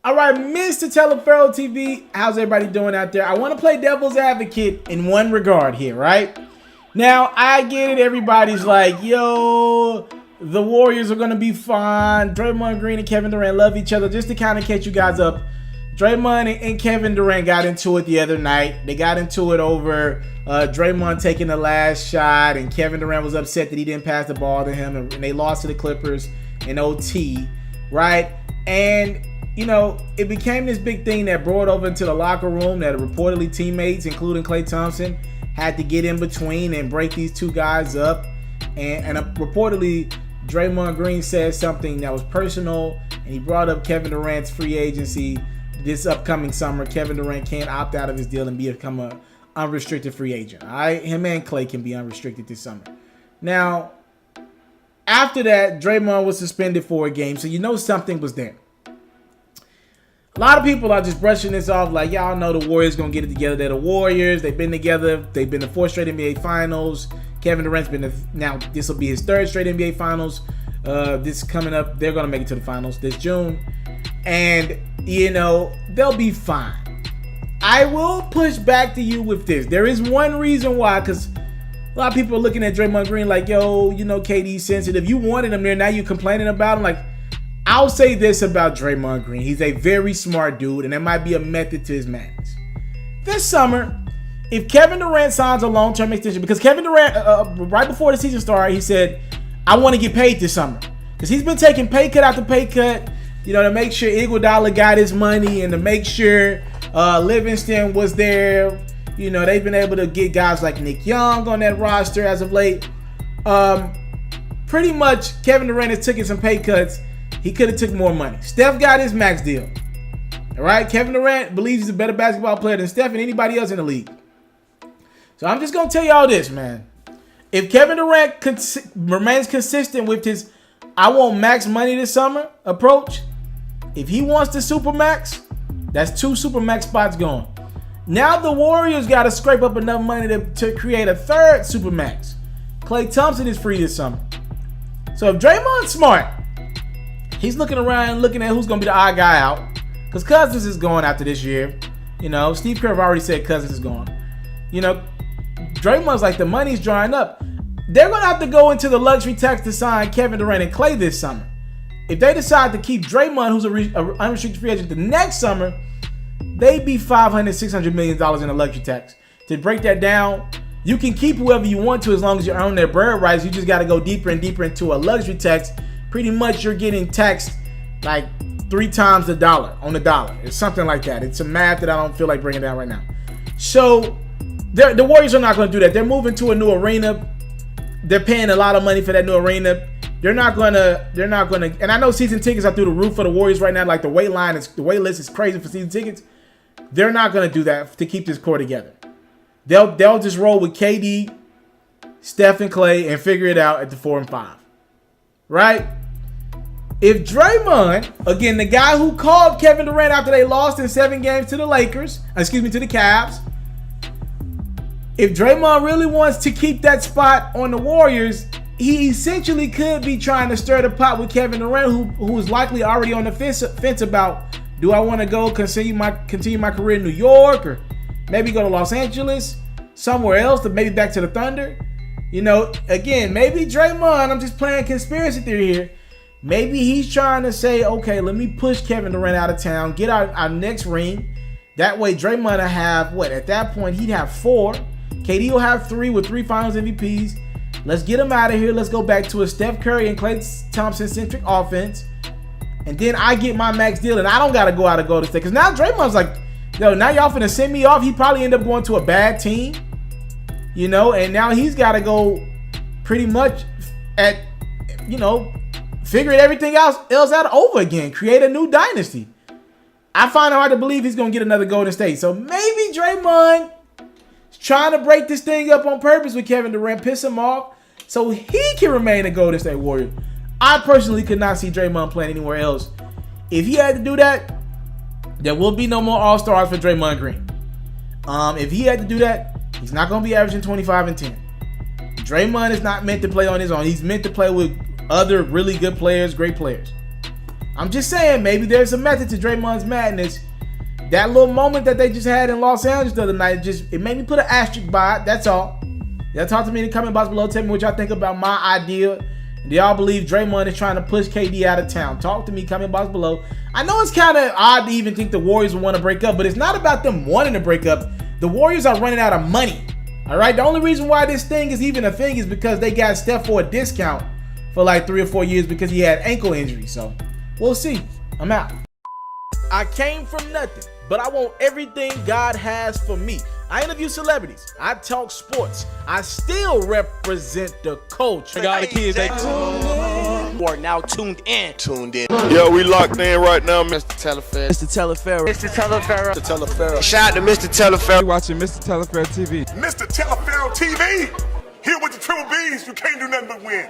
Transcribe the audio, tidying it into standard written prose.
All right, Mr. Teleferro TV, how's everybody doing out there? I want to play devil's advocate in one regard here, right? Now, I get it. Everybody's like, yo, the Warriors are going to be fine. Draymond Green and Kevin Durant love each other. Just to kind of catch you guys up, Draymond and Kevin Durant got into it the other night. They got into it over Draymond taking the last shot, and Kevin Durant was upset that he didn't pass the ball to him, and they lost to the Clippers in OT, right? And you know, it became this big thing that brought over into the locker room that reportedly teammates, including Klay Thompson, had to get in between and break these two guys up. And reportedly, Draymond Green said something that was personal, and he brought up Kevin Durant's free agency this upcoming summer. Kevin Durant can't opt out of his deal and become an unrestricted free agent. All right, him and Klay can be unrestricted this summer. Now, after that, Draymond was suspended for a game, so you know something was there. A lot of people are just brushing this off like, y'all know the Warriors going to get it together. They're the Warriors. They've been together. They've been to 4 straight NBA Finals. Kevin Durant's been now this will be his 3rd straight NBA Finals. This coming up, they're going to make it to the Finals this June. And, you know, they'll be fine. I will push back to you with this. There is one reason why, because a lot of people are looking at Draymond Green like, yo, you know, KD's sensitive. You wanted him there. Now you're complaining about him. Like, I'll say this about Draymond Green. He's a very smart dude, and there might be a method to his madness. This summer, if Kevin Durant signs a long-term extension, because Kevin Durant, right before the season started, he said, I want to get paid this summer. Because he's been taking pay cut after pay cut, you know, to make sure Iguodala got his money and to make sure Livingston was there. You know, they've been able to get guys like Nick Young on that roster as of late. Pretty much, Kevin Durant has taken some pay cuts. He could have took more money. Steph got his max deal. All right? Kevin Durant believes he's a better basketball player than Steph and anybody else in the league. So I'm just going to tell y'all this, man. If Kevin Durant remains consistent with his I want max money this summer approach, if he wants the supermax, that's 2 supermax spots gone. Now the Warriors got to scrape up enough money to create a 3rd supermax. Klay Thompson is free this summer. So if Draymond's smart, he's looking around, looking at who's going to be the odd guy out. Because Cousins is going after this year. You know, Steve Kerr already said Cousins is gone. You know, Draymond's like, the money's drying up. They're going to have to go into the luxury tax to sign Kevin Durant and Klay this summer. If they decide to keep Draymond, who's an unrestricted free agent, the next summer, they'd be $500, $600 million in the luxury tax. To break that down, you can keep whoever you want to as long as you earn their bird rights. You just got to go deeper and deeper into a luxury tax. Pretty much you're getting taxed like 3 times the dollar on the dollar. It's something like that. It's a math that I don't feel like bringing down right now. So the Warriors are not going to do that. They're moving to a new arena. They're paying a lot of money for that new arena. They're not going to, and I know season tickets are through the roof for the Warriors right now. Like the wait list is crazy for season tickets. They're not going to do that to keep this core together. They'll just roll with KD, Steph, and Klay and figure it out at the 4 and 5. Right? If Draymond, again, the guy who called Kevin Durant after they lost in 7 games to the to the Cavs, if Draymond really wants to keep that spot on the Warriors, he essentially could be trying to stir the pot with Kevin Durant, who is likely already on the fence about, do I want to go continue my career in New York, or maybe go to Los Angeles, somewhere else, maybe back to the Thunder. You know, again, maybe Draymond, I'm just playing conspiracy theory here. Maybe he's trying to say, okay, let me push Kevin Durant out of town, get our next ring. That way Draymond will have, at that point, he'd have 4. KD will have 3 with 3 finals MVPs. Let's get him out of here. Let's go back to a Steph Curry and Klay Thompson-centric offense. And then I get my max deal, and I don't got to go out of Golden State. Because now Draymond's like, yo, now y'all finna send me off. He probably end up going to a bad team. You know, and now he's got to go pretty much figure everything else out over again. Create a new dynasty. I find it hard to believe he's going to get another Golden State. So maybe Draymond is trying to break this thing up on purpose with Kevin Durant, piss him off, so he can remain a Golden State Warrior. I personally could not see Draymond playing anywhere else. If he had to do that, there will be no more All-Stars for Draymond Green. If he had to do that, he's not going to be averaging 25 and 10. Draymond is not meant to play on his own. He's meant to play with other really good players, great players. I'm just saying, maybe there's a method to Draymond's madness. That little moment that they just had in Los Angeles the other night, it made me put an asterisk by it. That's all. Y'all talk to me in the comment box below. Tell me what y'all think about my idea. And do y'all believe Draymond is trying to push KD out of town? Talk to me, comment box below. I know it's kind of odd to even think the Warriors would want to break up, but it's not about them wanting to break up. The Warriors are running out of money. All right, the only reason why this thing is even a thing is because they got Steph for a discount for like 3 or 4 years because he had ankle injury. So we'll see. I'm out. I came from nothing, but I want everything God has for me. I interview celebrities. I talk sports. I still represent the culture. All the kids, they are now tuned in. Yo, we locked in right now, Mr. Mr. Taliaferro. Shout out to Mr. Taliaferro. You watching Mr. Taliaferro TV. Mr. Taliaferro TV, here with the Triple B's, you can't do nothing but win.